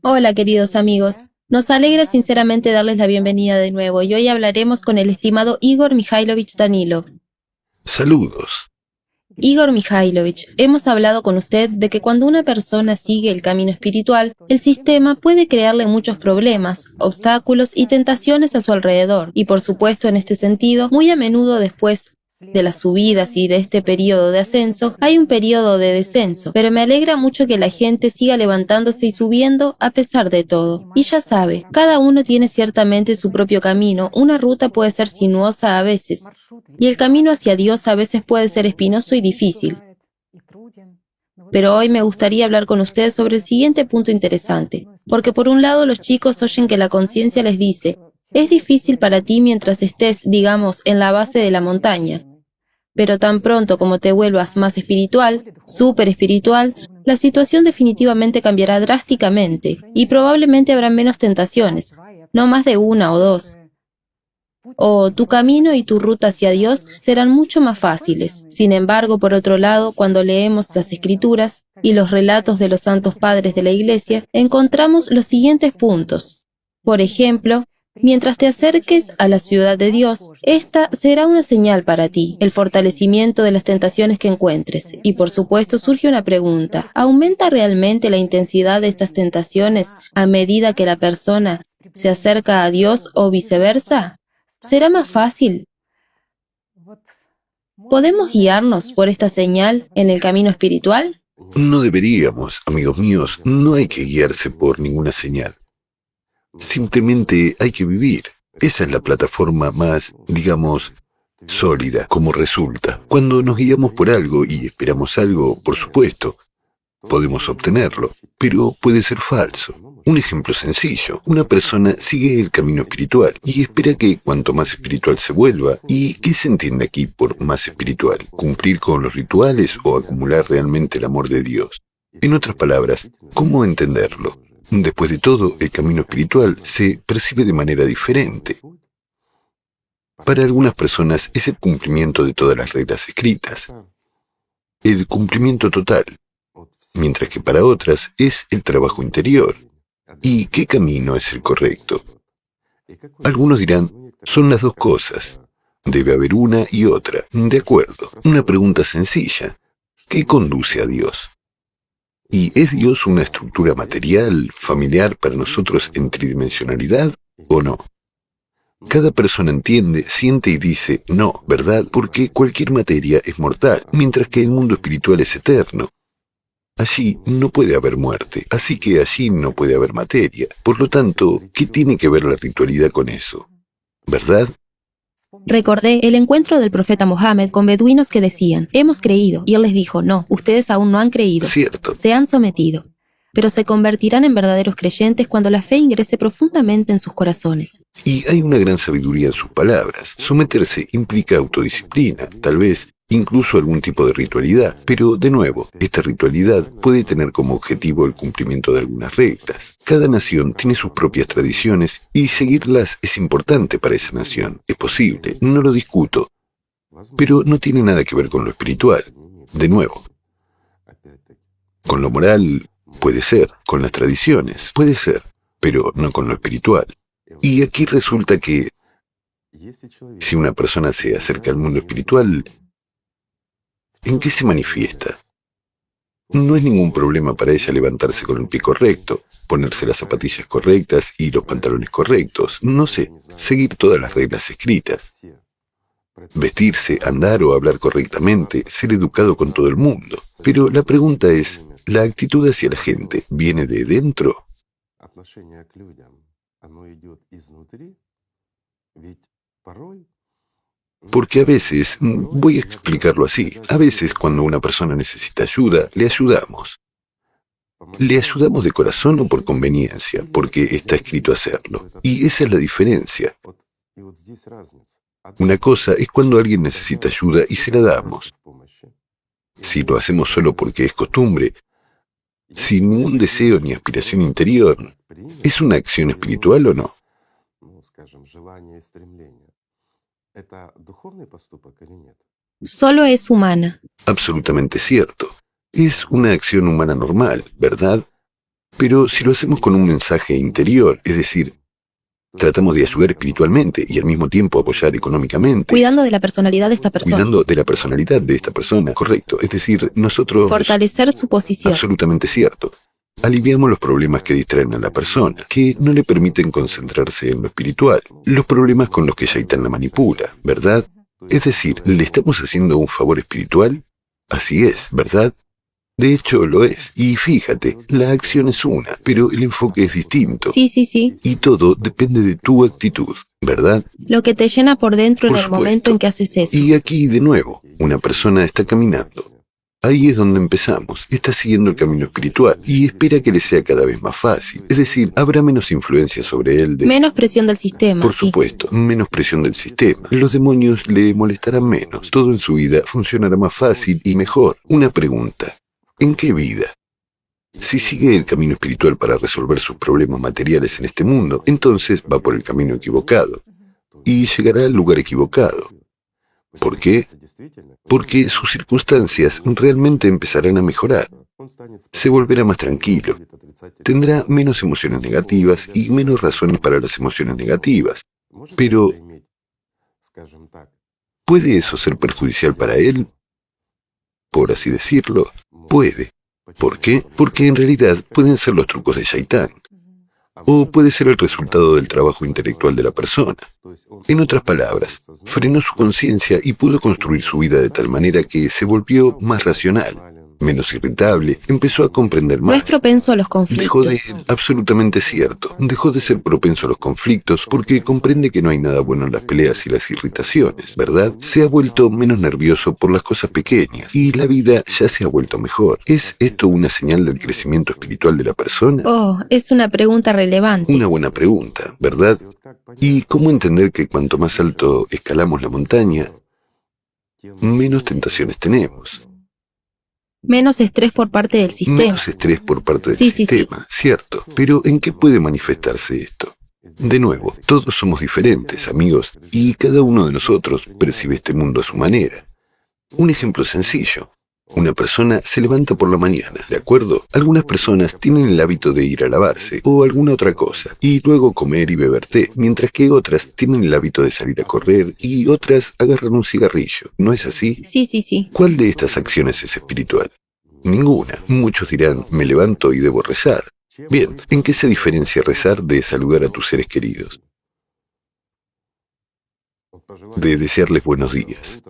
Hola, queridos amigos. Nos alegra sinceramente darles la bienvenida de nuevo y hoy hablaremos con el estimado Igor Mikhailovich Danilov. Saludos. Igor Mikhailovich, hemos hablado con usted de que cuando una persona sigue el camino espiritual, el sistema puede crearle muchos problemas, obstáculos y tentaciones a su alrededor. Y por supuesto, en este sentido, muy a menudo después de las subidas y de este periodo de ascenso, hay un periodo de descenso, pero me alegra mucho que la gente siga levantándose y subiendo a pesar de todo. Y ya sabe, cada uno tiene ciertamente su propio camino, una ruta puede ser sinuosa a veces, y el camino hacia Dios a veces puede ser espinoso y difícil. Pero hoy me gustaría hablar con ustedes sobre el siguiente punto interesante, porque por un lado los chicos oyen que la conciencia les dice, es difícil para ti mientras estés, digamos, en la base de la montaña. Pero tan pronto como te vuelvas más espiritual, súper espiritual, la situación definitivamente cambiará drásticamente y probablemente habrá menos tentaciones, no más de una o dos. O tu camino y tu ruta hacia Dios serán mucho más fáciles. Sin embargo, por otro lado, cuando leemos las Escrituras y los relatos de los santos padres de la Iglesia, encontramos los siguientes puntos. Por ejemplo, mientras te acerques a la ciudad de Dios, esta será una señal para ti, el fortalecimiento de las tentaciones que encuentres. Y por supuesto surge una pregunta, ¿aumenta realmente la intensidad de estas tentaciones a medida que la persona se acerca a Dios o viceversa? ¿Será más fácil? ¿Podemos guiarnos por esta señal en el camino espiritual? No deberíamos, amigos míos, no hay que guiarse por ninguna señal. Simplemente hay que vivir. Esa es la plataforma más, digamos, sólida, como resulta. Cuando nos guiamos por algo y esperamos algo, por supuesto, podemos obtenerlo, pero puede ser falso. Un ejemplo sencillo, una persona sigue el camino espiritual y espera que cuanto más espiritual se vuelva, ¿y qué se entiende aquí por más espiritual? ¿Cumplir con los rituales o acumular realmente el amor de Dios? En otras palabras, ¿cómo entenderlo? Después de todo, el camino espiritual se percibe de manera diferente. Para algunas personas es el cumplimiento de todas las reglas escritas, el cumplimiento total, mientras que para otras es el trabajo interior. ¿Y qué camino es el correcto? Algunos dirán, son las dos cosas. Debe haber una y otra. De acuerdo. Una pregunta sencilla. ¿Qué conduce a Dios? ¿Y es Dios una estructura material, familiar para nosotros en tridimensionalidad o no? Cada persona entiende, siente y dice no, ¿verdad? Porque cualquier materia es mortal, mientras que el mundo espiritual es eterno. Allí no puede haber muerte, así que allí no puede haber materia. Por lo tanto, ¿qué tiene que ver la ritualidad con eso? ¿Verdad? Recordé el encuentro del profeta Mohammed con beduinos que decían, hemos creído, y él les dijo, no, ustedes aún no han creído, Cierto. se han sometido, pero se convertirán en verdaderos creyentes cuando la fe ingrese profundamente en sus corazones. Y hay una gran sabiduría en sus palabras. Someterse implica autodisciplina, tal vez incluso algún tipo de ritualidad. Pero, de nuevo, esta ritualidad puede tener como objetivo el cumplimiento de algunas reglas. Cada nación tiene sus propias tradiciones y seguirlas es importante para esa nación. Es posible, no lo discuto, pero no tiene nada que ver con lo espiritual. De nuevo, con lo moral puede ser, con las tradiciones puede ser, pero no con lo espiritual. Y aquí resulta que si una persona se acerca al mundo espiritual, ¿en qué se manifiesta? No es ningún problema para ella levantarse con el pie correcto, ponerse las zapatillas correctas y los pantalones correctos, no sé, seguir todas las reglas escritas, vestirse, andar o hablar correctamente, ser educado con todo el mundo. Pero la pregunta es, ¿la actitud hacia la gente viene de dentro? Porque a veces, voy a explicarlo así, a veces cuando una persona necesita ayuda, le ayudamos. Le ayudamos de corazón o por conveniencia, porque está escrito hacerlo. Y esa es la diferencia. Una cosa es cuando alguien necesita ayuda y se la damos. Si lo hacemos solo porque es costumbre, sin ningún deseo ni aspiración interior, ¿es una acción espiritual o no? Solo es humana. Absolutamente cierto. Es una acción humana normal, ¿verdad? Pero si lo hacemos con un mensaje interior, es decir, tratamos de ayudar espiritualmente y al mismo tiempo apoyar económicamente, Cuidando de la personalidad de esta persona. cuidando de la personalidad de esta persona, correcto. Es decir, nosotros... Fortalecer su posición. Absolutamente cierto. Aliviamos los problemas que distraen a la persona, que no le permiten concentrarse en lo espiritual, los problemas con los que Shaitán la manipula, ¿verdad? Es decir, ¿le estamos haciendo un favor espiritual? Así es, ¿verdad? De hecho, lo es. Y fíjate, la acción es una, pero el enfoque es distinto. Sí, sí, sí. Y todo depende de tu actitud, ¿verdad? Lo que te llena por dentro en Por el momento supuesto. en que haces eso. Y aquí, de nuevo, una persona está caminando. Ahí es donde empezamos. Está siguiendo el camino espiritual y espera que le sea cada vez más fácil. Es decir, habrá menos influencia sobre él de... Menos presión del sistema, Por sí. supuesto, menos presión del sistema. Los demonios le molestarán menos. Todo en su vida funcionará más fácil y mejor. Una pregunta. ¿En qué vida? Si sigue el camino espiritual para resolver sus problemas materiales en este mundo, entonces va por el camino equivocado y llegará al lugar equivocado. ¿Por qué? Porque sus circunstancias realmente empezarán a mejorar. Se volverá más tranquilo. Tendrá menos emociones negativas y menos razones para las emociones negativas. Pero, ¿puede eso ser perjudicial para él? Por así decirlo, puede. ¿Por qué? Porque en realidad pueden ser los trucos de Shaitán. O puede ser el resultado del trabajo intelectual de la persona. En otras palabras, frenó su conciencia y pudo construir su vida de tal manera que se volvió más racional, menos irritable, empezó a comprender No es más. propenso a los Dejó de conflictos. absolutamente cierto. Dejó de ser propenso a los conflictos porque comprende que no hay nada bueno en las peleas y las irritaciones, ¿verdad? Se ha vuelto menos nervioso por las cosas pequeñas y la vida ya se ha vuelto mejor. ¿Es esto una señal del crecimiento espiritual de la persona? Oh, es una pregunta relevante. Una buena pregunta, ¿verdad? ¿Y cómo entender que cuanto más alto escalamos la montaña, menos tentaciones tenemos? Menos estrés por parte del sistema. Menos estrés por parte del Sí, sí, sí. sistema, cierto. Pero ¿en qué puede manifestarse esto? De nuevo, todos somos diferentes, amigos, y cada uno de nosotros percibe este mundo a su manera. Un ejemplo sencillo. Una persona se levanta por la mañana, ¿de acuerdo? Algunas personas tienen el hábito de ir a lavarse o alguna otra cosa, y luego comer y beber té, mientras que otras tienen el hábito de salir a correr y otras agarran un cigarrillo. ¿No es así? Sí, sí, sí. ¿Cuál de estas acciones es espiritual? Ninguna. Muchos dirán, me levanto y debo rezar. Bien, ¿en qué se diferencia rezar de saludar a tus seres queridos? De desearles buenos días.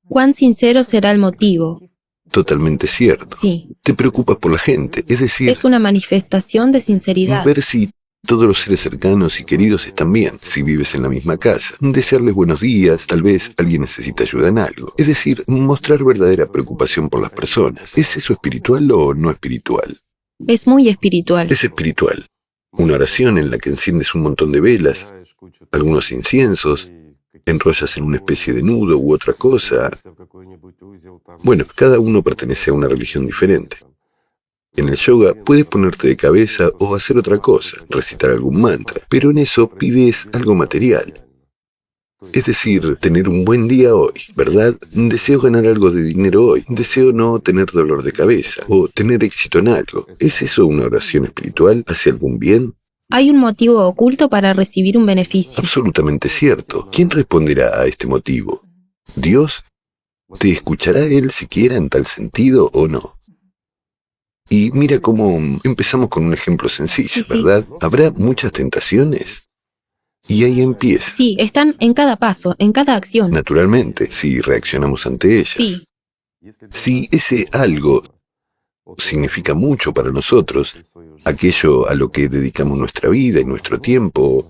¿Cuán sincero será el motivo? Totalmente cierto. Sí. Te preocupas por la gente, es decir, Es una manifestación de sinceridad. ver si todos los seres cercanos y queridos están bien, si vives en la misma casa, desearles buenos días, tal vez alguien necesita ayuda en algo. Es decir, mostrar verdadera preocupación por las personas. ¿Es eso espiritual o no espiritual? Es muy espiritual. Es espiritual. Una oración en la que enciendes un montón de velas, algunos inciensos, enrollas en una especie de nudo u otra cosa. Bueno, cada uno pertenece a una religión diferente. En el yoga puedes ponerte de cabeza o hacer otra cosa, recitar algún mantra, pero en eso pides algo material. Es decir, tener un buen día hoy, ¿verdad? Deseo ganar algo de dinero hoy, deseo no tener dolor de cabeza o tener éxito en algo. ¿Es eso una oración espiritual? ¿Hace algún bien? Hay un motivo oculto para recibir un beneficio. Absolutamente cierto. ¿Quién responderá a este motivo? ¿Dios? ¿Te escuchará Él siquiera en tal sentido o no? Y mira cómo empezamos con un ejemplo sencillo, Sí, sí. ¿verdad? ¿Habrá muchas tentaciones? Y ahí empieza. Sí, están en cada paso, en cada acción. Naturalmente, si reaccionamos ante ellas. Sí. Si ese algo significa mucho para nosotros, aquello a lo que dedicamos nuestra vida y nuestro tiempo,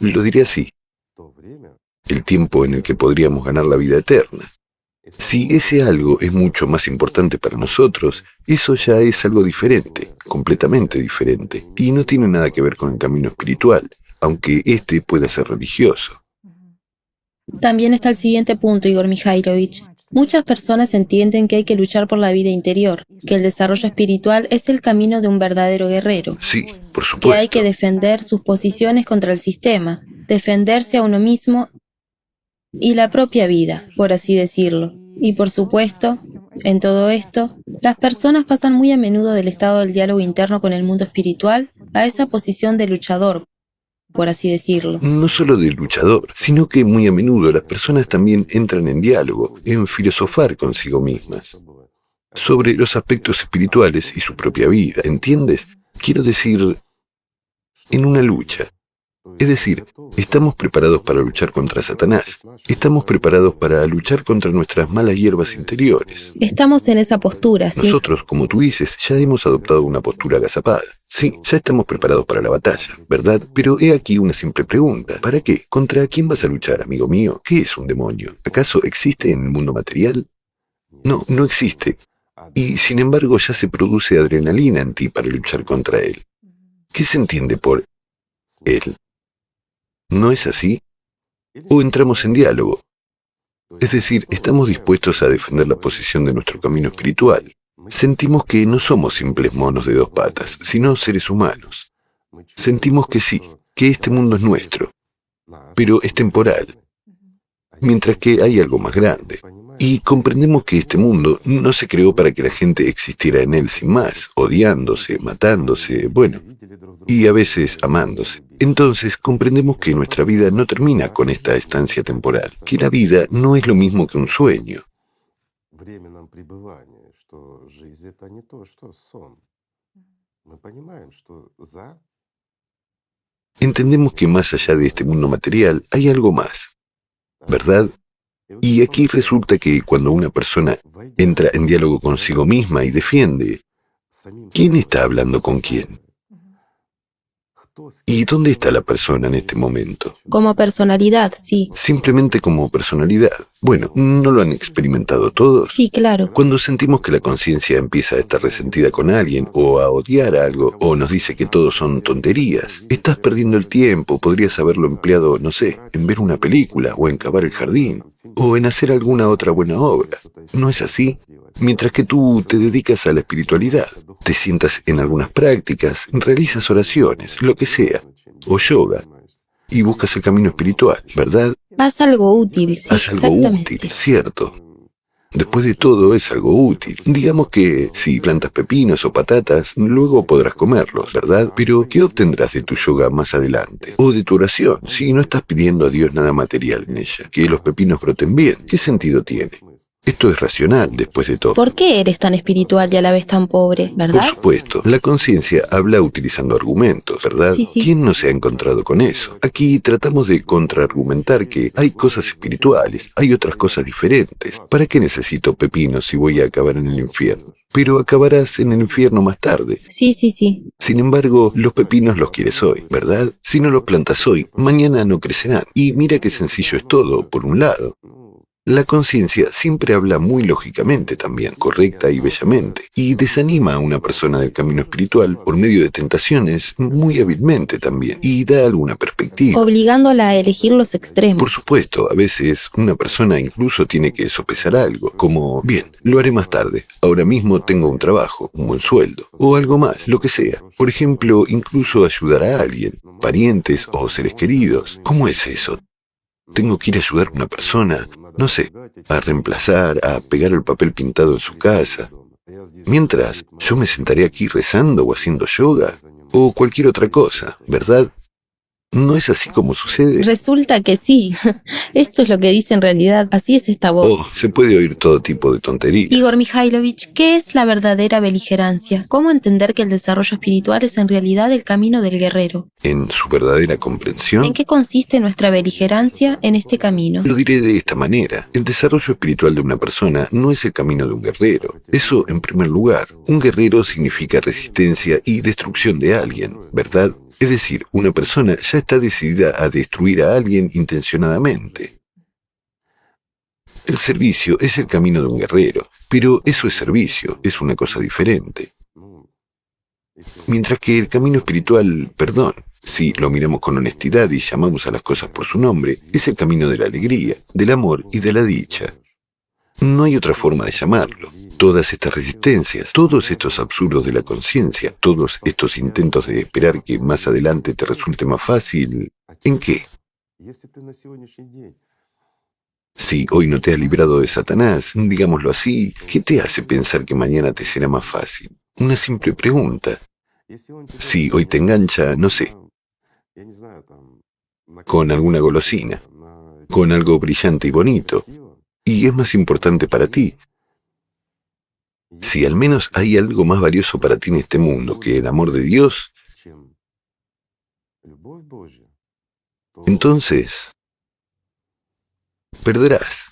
lo diré así, el tiempo en el que podríamos ganar la vida eterna. Si ese algo es mucho más importante para nosotros, eso ya es algo diferente, completamente diferente, y no tiene nada que ver con el camino espiritual, aunque este pueda ser religioso. También está el siguiente punto, Igor Mikhailovich. Muchas personas entienden que hay que luchar por la vida interior, que el desarrollo espiritual es el camino de un verdadero guerrero, Sí, por que hay que supuesto. defender sus posiciones contra el sistema, defenderse a uno mismo y la propia vida, por así decirlo. Y por supuesto, en todo esto, las personas pasan muy a menudo del estado del diálogo interno con el mundo espiritual a esa posición de luchador, por así decirlo. No solo de luchador, sino que muy a menudo las personas también entran en diálogo, en filosofar consigo mismas, sobre los aspectos espirituales y su propia vida, ¿entiendes? Quiero decir, en una lucha. Es decir, estamos preparados para luchar contra Satanás. Estamos preparados para luchar contra nuestras malas hierbas interiores. Estamos en esa postura, sí. Nosotros, como tú dices, ya hemos adoptado una postura agazapada. Sí, ya estamos preparados para la batalla, ¿verdad? Pero he aquí una simple pregunta. ¿Para qué? ¿Contra quién vas a luchar, amigo mío? ¿Qué es un demonio? ¿Acaso existe en el mundo material? No, no existe. Y sin embargo ya se produce adrenalina en ti para luchar contra él. ¿Qué se entiende por él? ¿No es así? ¿O entramos en diálogo? Es decir, estamos dispuestos a defender la posición de nuestro camino espiritual. Sentimos que no somos simples monos de dos patas, sino seres humanos. Sentimos que sí, que este mundo es nuestro, pero es temporal, mientras que hay algo más grande. Y comprendemos que este mundo no se creó para que la gente existiera en él sin más, odiándose, matándose, bueno, y a veces amándose. Entonces comprendemos que nuestra vida no termina con esta estancia temporal, que la vida no es lo mismo que un sueño. Entendemos que más allá de este mundo material hay algo más, ¿verdad? Y aquí resulta que cuando una persona entra en diálogo consigo misma y defiende, ¿quién está hablando con quién? ¿Y dónde está la persona en este momento? Como personalidad, sí. Simplemente como personalidad. Bueno, ¿no lo han experimentado todos? Sí, claro. Cuando sentimos que la conciencia empieza a estar resentida con alguien o a odiar algo o nos dice que todo son tonterías, estás perdiendo el tiempo, podrías haberlo empleado, no sé, en ver una película o en cavar el jardín o en hacer alguna otra buena obra. ¿No es así? Mientras que tú te dedicas a la espiritualidad, te sientas en algunas prácticas, realizas oraciones, lo que sea, o yoga, y buscas el camino espiritual, ¿verdad? Haz algo útil, sí, Haz algo exactamente. útil, cierto. Después de todo es algo útil. Digamos que si plantas pepinos o patatas, luego podrás comerlos, ¿verdad? Pero ¿qué obtendrás de tu yoga más adelante? O de tu oración, si no estás pidiendo a Dios nada material en ella. Que los pepinos broten bien. ¿Qué sentido tiene? Esto es racional, después de todo. ¿Por qué eres tan espiritual y a la vez tan pobre, Por verdad? supuesto, la conciencia habla utilizando argumentos, ¿verdad? Sí, sí. ¿Quién no se ha encontrado con eso? Aquí tratamos de contraargumentar que hay cosas espirituales, hay otras cosas diferentes. ¿Para qué necesito pepinos si voy a acabar en el infierno? Pero acabarás en el infierno más tarde. Sí, sí, sí. Sin embargo, los pepinos los quieres hoy, ¿verdad? Si no los plantas hoy, mañana no crecerán. Y mira qué sencillo es todo, por un lado. La conciencia siempre habla muy lógicamente también, correcta y bellamente, y desanima a una persona del camino espiritual por medio de tentaciones muy hábilmente también, y da alguna perspectiva. Obligándola a elegir los extremos. Por supuesto, a veces una persona incluso tiene que sopesar algo, como, bien, lo haré más tarde, ahora mismo tengo un trabajo, un buen sueldo, o algo más, lo que sea. Por ejemplo, incluso ayudar a alguien, parientes o seres queridos. ¿Cómo es eso? Tengo que ir a ayudar a una persona, no sé, a reemplazar, a pegar el papel pintado en su casa. Mientras, yo me sentaré aquí rezando o haciendo yoga, o cualquier otra cosa, ¿verdad? ¿No es así como sucede? Resulta que sí. Esto es lo que dice en realidad. Así es esta voz. Oh, se puede oír todo tipo de tonterías. Igor Mikhailovich, ¿qué es la verdadera beligerancia? ¿Cómo entender que el desarrollo espiritual es en realidad el camino del guerrero? En su verdadera comprensión, ¿En qué consiste nuestra beligerancia en este camino? lo diré de esta manera. El desarrollo espiritual de una persona no es el camino de un guerrero. Eso en primer lugar. Un guerrero significa resistencia y destrucción de alguien, ¿verdad? Es decir, una persona ya está decidida a destruir a alguien intencionadamente. El servicio es el camino de un guerrero, pero eso es servicio, es una cosa diferente. Mientras que el camino espiritual, perdón, si lo miramos con honestidad y llamamos a las cosas por su nombre, es el camino de la alegría, del amor y de la dicha. No hay otra forma de llamarlo. Todas estas resistencias, todos estos absurdos de la conciencia, todos estos intentos de esperar que más adelante te resulte más fácil, ¿en qué? Si hoy no te has librado de Satanás, digámoslo así, ¿qué te hace pensar que mañana te será más fácil? Una simple pregunta. Si hoy te engancha, no sé, con alguna golosina, con algo brillante y bonito, y es más importante para ti, si al menos hay algo más valioso para ti en este mundo que el amor de Dios, entonces perderás.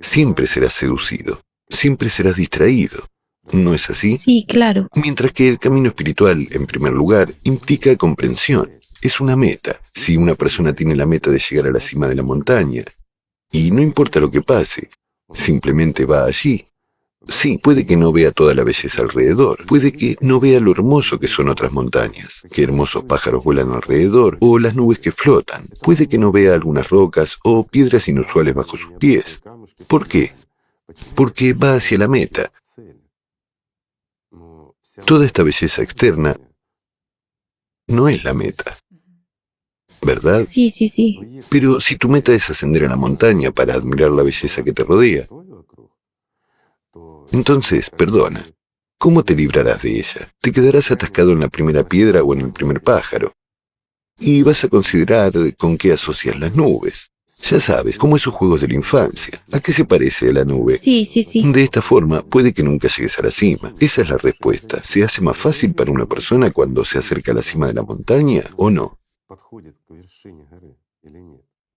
Siempre serás seducido, siempre serás distraído. ¿No es así? Sí, claro. Mientras que el camino espiritual, en primer lugar, implica comprensión. Es una meta. Si una persona tiene la meta de llegar a la cima de la montaña, y no importa lo que pase, simplemente va allí. Sí, puede que no vea toda la belleza alrededor, puede que no vea lo hermoso que son otras montañas, qué hermosos pájaros vuelan alrededor, o las nubes que flotan, puede que no vea algunas rocas o piedras inusuales bajo sus pies. ¿Por qué? Porque va hacia la meta. Toda esta belleza externa no es la meta, ¿verdad? Sí, sí, sí. Pero si tu meta es ascender a la montaña para admirar la belleza que te rodea, entonces, perdona, ¿cómo te librarás de ella? Te quedarás atascado en la primera piedra o en el primer pájaro. Y vas a considerar con qué asocias las nubes. Ya sabes, como esos juegos de la infancia. ¿A qué se parece la nube? Sí, sí, sí. De esta forma, puede que nunca llegues a la cima. Esa es la respuesta. ¿Se hace más fácil para una persona cuando se acerca a la cima de la montaña o no?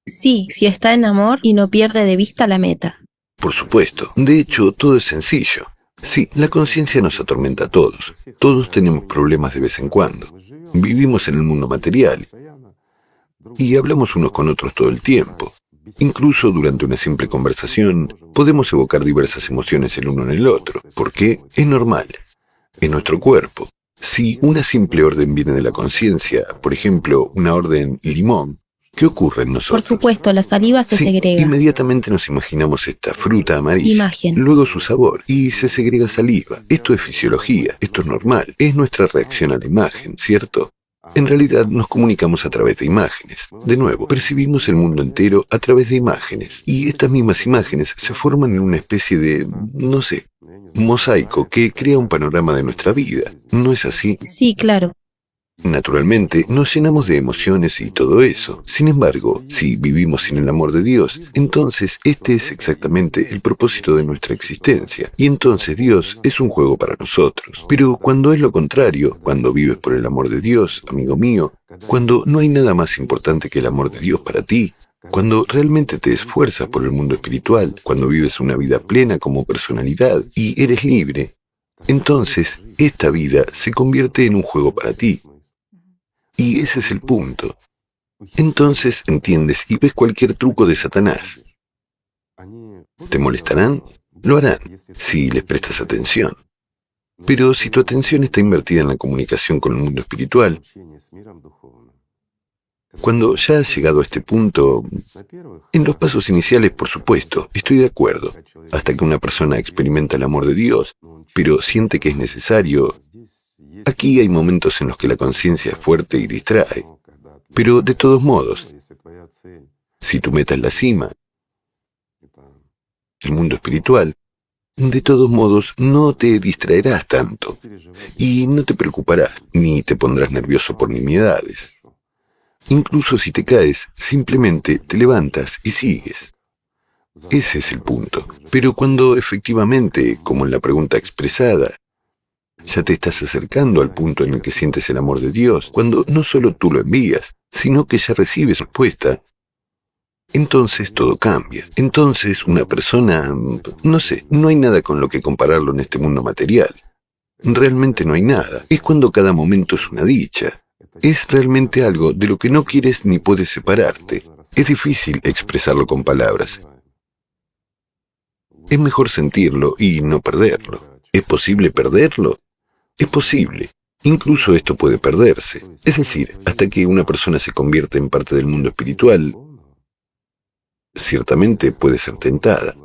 Sí, si está en amor y no pierde de vista la meta. Por supuesto. De hecho, todo es sencillo. Sí, la conciencia nos atormenta a todos. Todos tenemos problemas de vez en cuando. Vivimos en el mundo material y hablamos unos con otros todo el tiempo. Incluso durante una simple conversación podemos evocar diversas emociones el uno en el otro. ¿Por qué? Es normal. En nuestro cuerpo. Si una simple orden viene de la conciencia, por ejemplo, una orden limón, ¿qué ocurre en Por nosotros? supuesto, la saliva se Sí, segrega. inmediatamente nos imaginamos esta fruta amarilla, Imagen. luego su sabor, y se segrega saliva. Esto es fisiología, esto es normal, es nuestra reacción a la imagen, ¿cierto? En realidad nos comunicamos a través de imágenes. De nuevo, percibimos el mundo entero a través de imágenes, y estas mismas imágenes se forman en una especie de, no sé, mosaico que crea un panorama de nuestra vida. ¿No es así? Sí, claro. Naturalmente, nos llenamos de emociones y todo eso. Sin embargo, si vivimos sin el amor de Dios, entonces este es exactamente el propósito de nuestra existencia. Y entonces Dios es un juego para nosotros. Pero cuando es lo contrario, cuando vives por el amor de Dios, amigo mío, cuando no hay nada más importante que el amor de Dios para ti, cuando realmente te esfuerzas por el mundo espiritual, cuando vives una vida plena como personalidad y eres libre, entonces esta vida se convierte en un juego para ti. Y ese es el punto. Entonces entiendes y ves cualquier truco de Satanás. ¿Te molestarán? Lo harán, si les prestas atención. Pero si tu atención está invertida en la comunicación con el mundo espiritual, cuando ya has llegado a este punto, en los pasos iniciales, por supuesto, estoy de acuerdo, hasta que una persona experimenta el amor de Dios, pero siente que es necesario. Aquí hay momentos en los que la conciencia es fuerte y distrae, pero de todos modos, si tu meta es la cima, el mundo espiritual, de todos modos no te distraerás tanto y no te preocuparás ni te pondrás nervioso por nimiedades. Incluso si te caes, simplemente te levantas y sigues. Ese es el punto. Pero cuando efectivamente, como en la pregunta expresada, ya te estás acercando al punto en el que sientes el amor de Dios, cuando no solo tú lo envías, sino que ya recibes respuesta, entonces todo cambia. Entonces una persona, no sé, no hay nada con lo que compararlo en este mundo material. Realmente no hay nada. Es cuando cada momento es una dicha. Es realmente algo de lo que no quieres ni puedes separarte. Es difícil expresarlo con palabras. Es mejor sentirlo y no perderlo. ¿Es posible perderlo? Es posible. Incluso esto puede perderse. Es decir, hasta que una persona se convierta en parte del mundo espiritual, ciertamente puede ser tentada.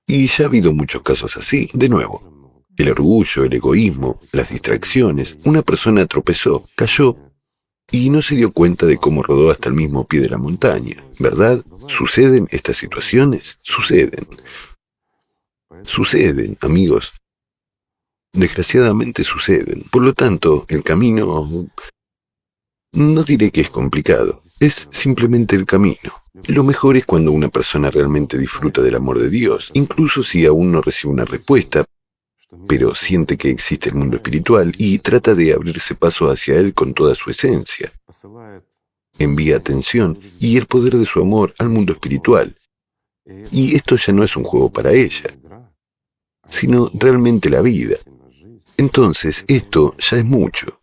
Y ya ha habido muchos casos así. De nuevo, el orgullo, el egoísmo, las distracciones. Una persona tropezó, cayó, y no se dio cuenta de cómo rodó hasta el mismo pie de la montaña, ¿verdad? ¿Suceden estas situaciones? Suceden. Suceden, amigos. Desgraciadamente suceden. Por lo tanto, el camino, no diré que es complicado, es simplemente el camino. Lo mejor es cuando una persona realmente disfruta del amor de Dios, incluso si aún no recibe una respuesta, pero siente que existe el mundo espiritual y trata de abrirse paso hacia él con toda su esencia. Envía atención y el poder de su amor al mundo espiritual. Y esto ya no es un juego para ella, sino realmente la vida. Entonces, esto ya es mucho.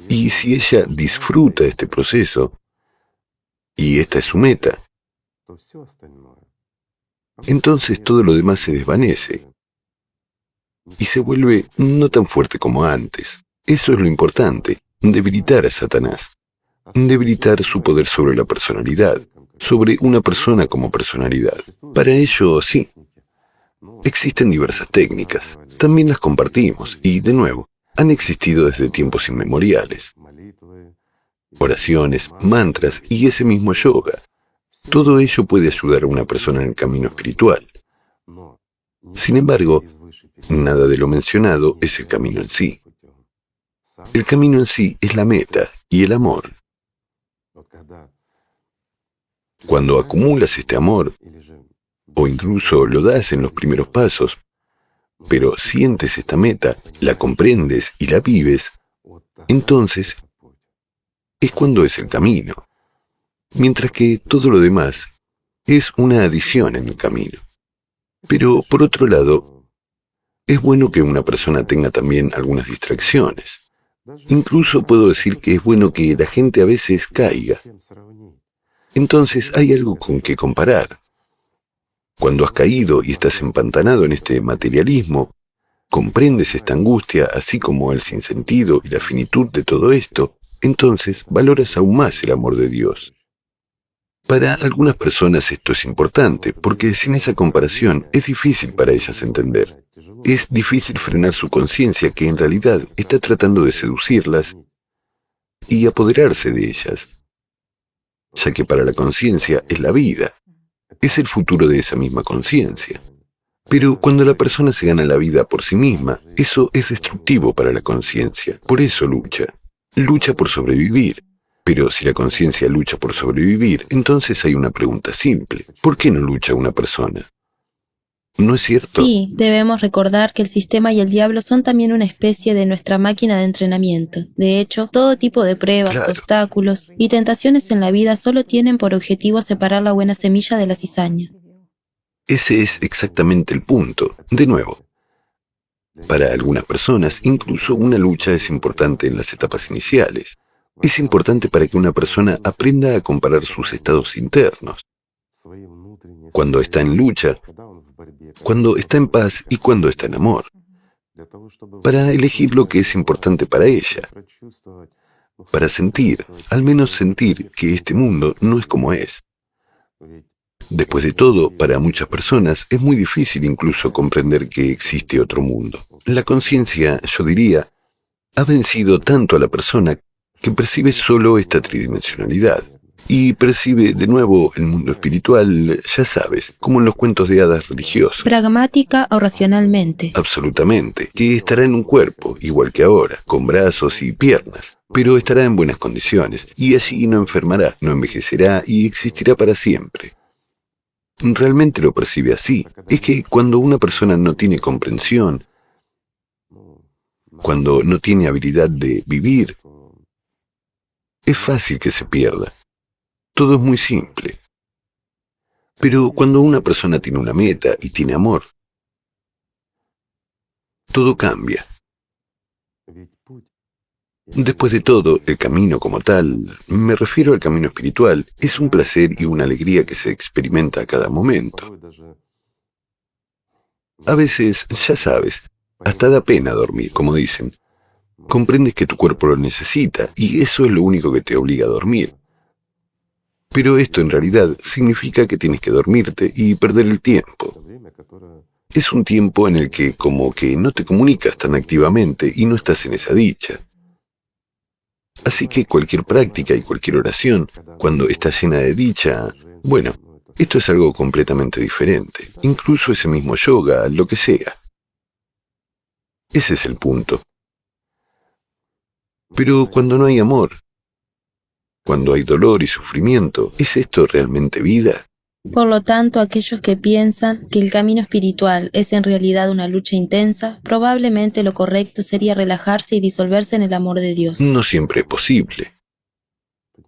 Y si ella disfruta de este proceso, y esta es su meta, entonces todo lo demás se desvanece y se vuelve no tan fuerte como antes. Eso es lo importante, debilitar a Satanás, debilitar su poder sobre la personalidad, sobre una persona como personalidad. Para ello, sí, existen diversas técnicas, también las compartimos y, de nuevo, han existido desde tiempos inmemoriales. Oraciones, mantras y ese mismo yoga. Todo ello puede ayudar a una persona en el camino espiritual. Sin embargo, nada de lo mencionado es el camino en sí. El camino en sí es la meta y el amor. Cuando acumulas este amor, o incluso lo das en los primeros pasos, pero sientes esta meta, la comprendes y la vives, entonces es cuando es el camino. Mientras que todo lo demás es una adición en el camino. Pero, por otro lado, es bueno que una persona tenga también algunas distracciones. Incluso puedo decir que es bueno que la gente a veces caiga. Entonces hay algo con que comparar. Cuando has caído y estás empantanado en este materialismo, comprendes esta angustia así como el sinsentido y la finitud de todo esto, entonces valoras aún más el amor de Dios. Para algunas personas esto es importante, porque sin esa comparación es difícil para ellas entender. Es difícil frenar su conciencia que en realidad está tratando de seducirlas y apoderarse de ellas, ya que para la conciencia es la vida, es el futuro de esa misma conciencia. Pero cuando la persona se gana la vida por sí misma, eso es destructivo para la conciencia, por eso lucha por sobrevivir. Pero si la conciencia lucha por sobrevivir, entonces hay una pregunta simple. ¿Por qué no lucha una persona? ¿No es cierto? Sí, debemos recordar que el sistema y el diablo son también una especie de nuestra máquina de entrenamiento. De hecho, todo tipo de pruebas, Claro. obstáculos y tentaciones en la vida solo tienen por objetivo separar la buena semilla de la cizaña. Ese es exactamente el punto. De nuevo, para algunas personas, incluso una lucha es importante en las etapas iniciales. Es importante para que una persona aprenda a comparar sus estados internos, cuando está en lucha, cuando está en paz y cuando está en amor, para elegir lo que es importante para ella, para sentir, al menos sentir que este mundo no es como es. Después de todo, para muchas personas es muy difícil incluso comprender que existe otro mundo. La conciencia, yo diría, ha vencido tanto a la persona que percibe solo esta tridimensionalidad. Y percibe de nuevo el mundo espiritual, ya sabes, como en los cuentos de hadas religiosos. Pragmática o racionalmente. Absolutamente, que estará en un cuerpo, igual que ahora, con brazos y piernas, pero estará en buenas condiciones, y allí no enfermará, no envejecerá y existirá para siempre. Realmente lo percibe así. Es que cuando una persona no tiene comprensión, cuando no tiene habilidad de vivir, es fácil que se pierda. Todo es muy simple. Pero cuando una persona tiene una meta y tiene amor, todo cambia. Después de todo, el camino como tal, me refiero al camino espiritual, es un placer y una alegría que se experimenta a cada momento. A veces, ya sabes, hasta da pena dormir, como dicen. Comprendes que tu cuerpo lo necesita y eso es lo único que te obliga a dormir. Pero esto en realidad significa que tienes que dormirte y perder el tiempo. Es un tiempo en el que como que no te comunicas tan activamente y no estás en esa dicha. Así que cualquier práctica y cualquier oración, cuando está llena de dicha, bueno, esto es algo completamente diferente. Incluso ese mismo yoga, lo que sea. Ese es el punto. Pero cuando no hay amor, cuando hay dolor y sufrimiento, ¿es esto realmente vida? Por lo tanto, aquellos que piensan que el camino espiritual es en realidad una lucha intensa, probablemente lo correcto sería relajarse y disolverse en el amor de Dios. No siempre es posible.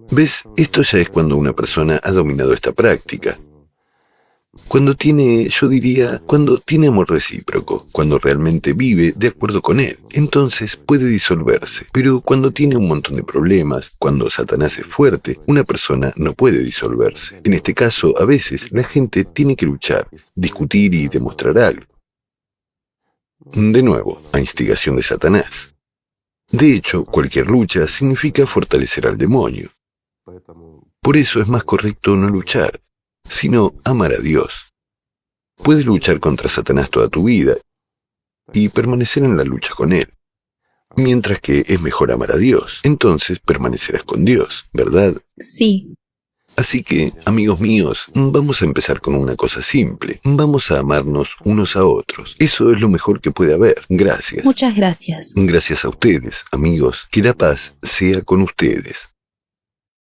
¿Ves? Esto ya es cuando una persona ha dominado esta práctica. Cuando tiene, yo diría, cuando tiene amor recíproco, cuando realmente vive de acuerdo con él, entonces puede disolverse. Pero cuando tiene un montón de problemas, cuando Satanás es fuerte, una persona no puede disolverse. En este caso, a veces, la gente tiene que luchar, discutir y demostrar algo. De nuevo, a instigación de Satanás. De hecho, cualquier lucha significa fortalecer al demonio. Por eso es más correcto no luchar, sino amar a Dios. Puedes luchar contra Satanás toda tu vida y permanecer en la lucha con él. Mientras que es mejor amar a Dios, entonces permanecerás con Dios, ¿verdad? Sí. Así que, amigos míos, vamos a empezar con una cosa simple. Vamos a amarnos unos a otros. Eso es lo mejor que puede haber. Gracias. Muchas gracias. Gracias a ustedes, amigos. Que la paz sea con ustedes.